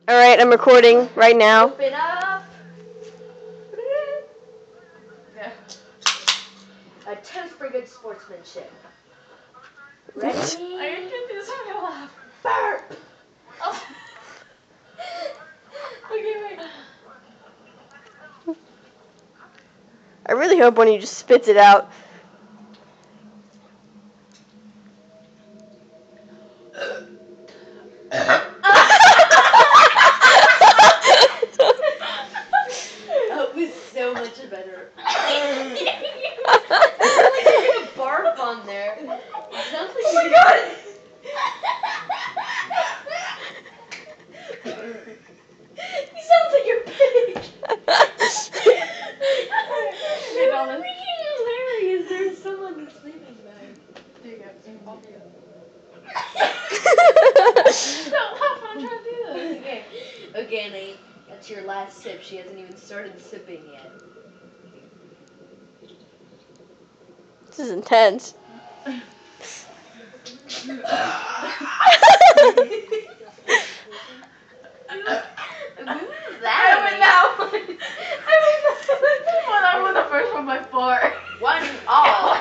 Alright, I'm recording right now. Open up. Yeah. A toast for good sportsmanship. Ready? I didn't do this on your lap. Burp. Oh. Okay, wait. I really hope one of you just spits it out. That was so much better. It sounds like you're gonna barf on there. It sounds like Oh my god! You sound like you're big. Hey, Donald. Freaking hilarious. There's someone that's sleeping back. There you go. Off you go. Don't laugh when I'm trying to do this. Okay. Okay, Nate. That's your last sip. She hasn't even started sipping yet. This is intense. That I win that one. I won the first one by 4. 1 all.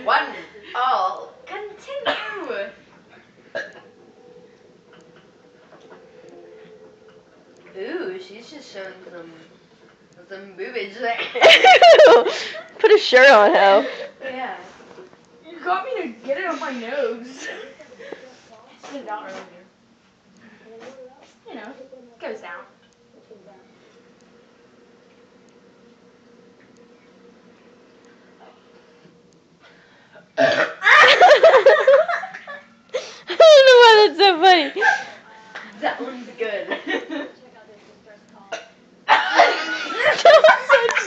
1 all. Continue. Ooh, she's just showing some boobage there. Put a shirt on, Ho. Yeah. You got me to get it on my nose. Sit it down earlier. You know, it goes down. I don't know why that's so funny. That one's good. Such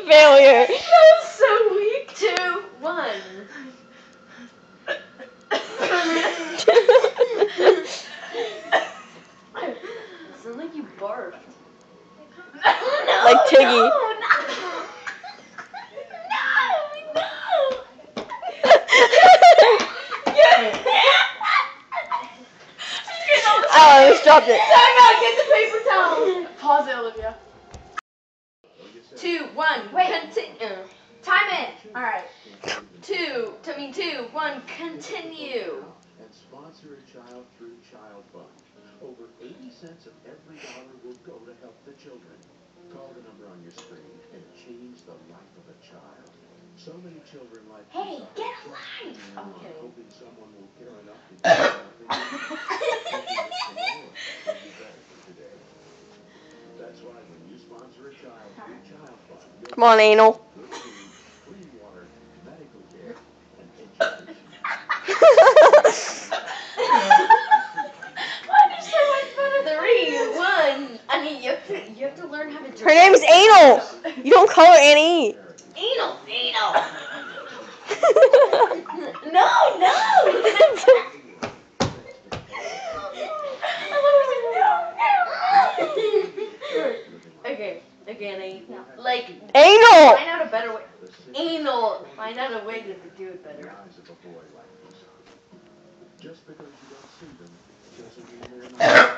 failure. That was so weak. 2, 1. It sounds like you barfed. No, Like Tiggy. No. Oh, I almost dropped it. Time out, get the paper towel. Pause it, Olivia. 2, 1, Wait. continue. Time it. Alright. 2, 1, continue. And sponsor a child through Child Fund. Over 80 cents of every dollar will go to help the children. Call the number on your screen and change the life of a child. So many children like Hey, these get are alive. just I'm kidding. hoping someone will care enough to do something today. That's why when you sponsor a child through Child Fund, you'll Come on, anal. good food, clean water, medical care, and education. Why are you so much better? 3, 1. I mean, you have to learn how to drink. Her name's Anal. You don't call her Annie. Anal. No. Okay, Annie. Like, Anal. find out a better way. Anal. Find out a way to do it better. The eyes of a boy like this. Just because you don't see them doesn't mean they're not.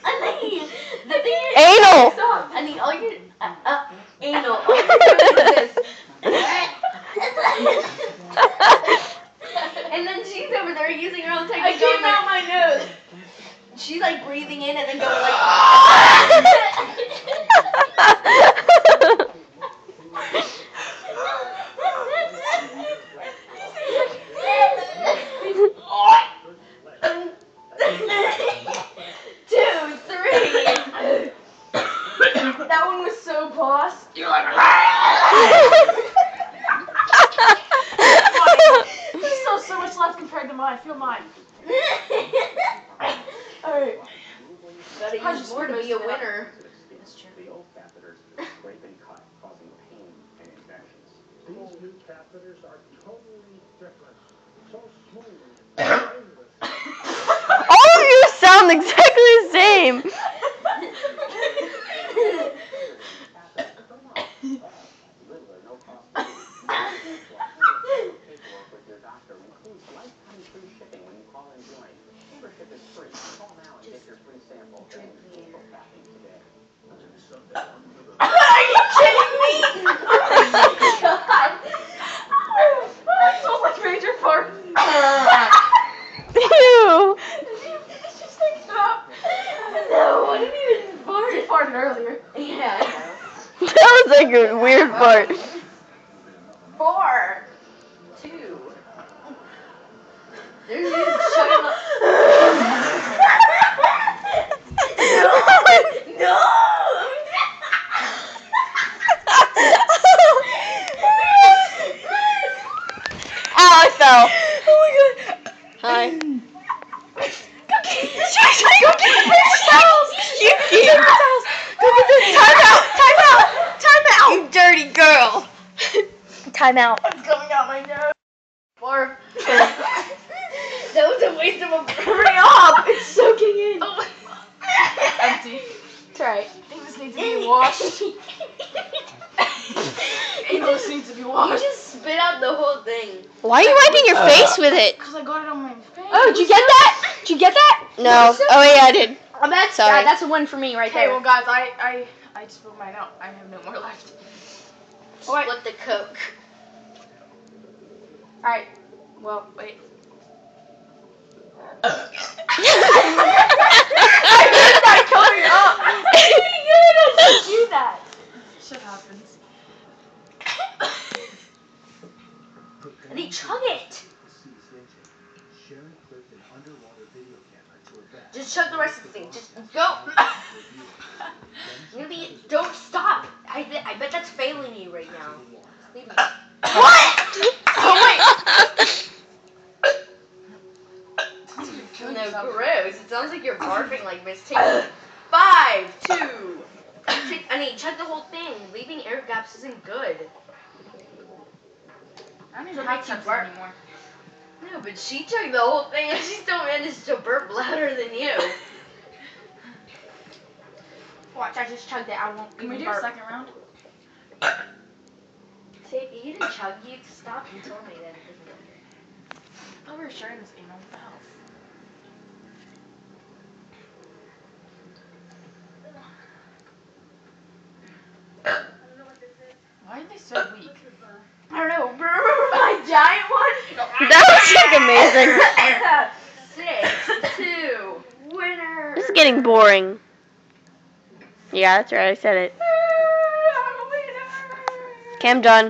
Annie, the thing is, Anal. stop. Annie, all you anal. All you do is this. And then she's over there using her own technique. I came out my nose. She's like breathing in and then going like. That one was so boss. You're like. There's still so much left compared to mine. Feel mine. Alright. Gotta How'd use you more to spit be a it? winner. That's true. The old catheters scrape and cut, causing pain and infections. These new catheters are totally different. So smooth and painless. All of you sound exactly the same. includes lifetime free shipping when you call and join. Membership is free. Call now and get your free sample. And people tapping today. Are you kidding me? God. That smells like major fart. Ew. It's just like stop. No, I didn't even fart. You farted earlier. Yeah, I know. That was like a weird part. 4. 2. There's you chugging up. No! Ow, I fell. Oh my god. Hi. Cookie! Go get the paper towels! Cookie. Paper towels! Go get the time out! Time out! Time out! You dirty girl. Time out. It's coming out my nose. Barf. That was a waste of a. Hurry up! It's soaking in. Oh. Empty. It's alright. I think this needs to be washed. This needs to be You washed. just spit out the whole thing. Why are you wiping your face with it? Because I got it on my face. Oh, did you get that? Did you get that? No. Oh yeah, I did. Oh, that's Sorry. that's a win for me right Okay, there. well guys, I spilled mine out. I have no more left. What? Split the Coke. Alright. Well, wait. I heard that coming up. I didn't do that. Shit happens. And he chug it. Just chug the rest of the thing. Just go. Maybe don't stop. I bet that's failing you right now. Leave me. What? Oh No, gross. It sounds like you're barfing like this. Take 5, 2. I mean, chug the whole thing. Leaving air gaps isn't good. I don't even like to burp anymore. No, but she chugged the whole thing and she still managed to burp louder than you. Watch, I just chugged it. I won't. Can we even do a burp. second round? See, you didn't chug. You stopped and told me that it doesn't matter. I thought we were sharing this email. What the hell? Why are they so weak? I don't know. Remember my giant one? That was like amazing. 6, 2, winner. This is getting boring. Yeah, that's right. I said it. Okay, I'm done.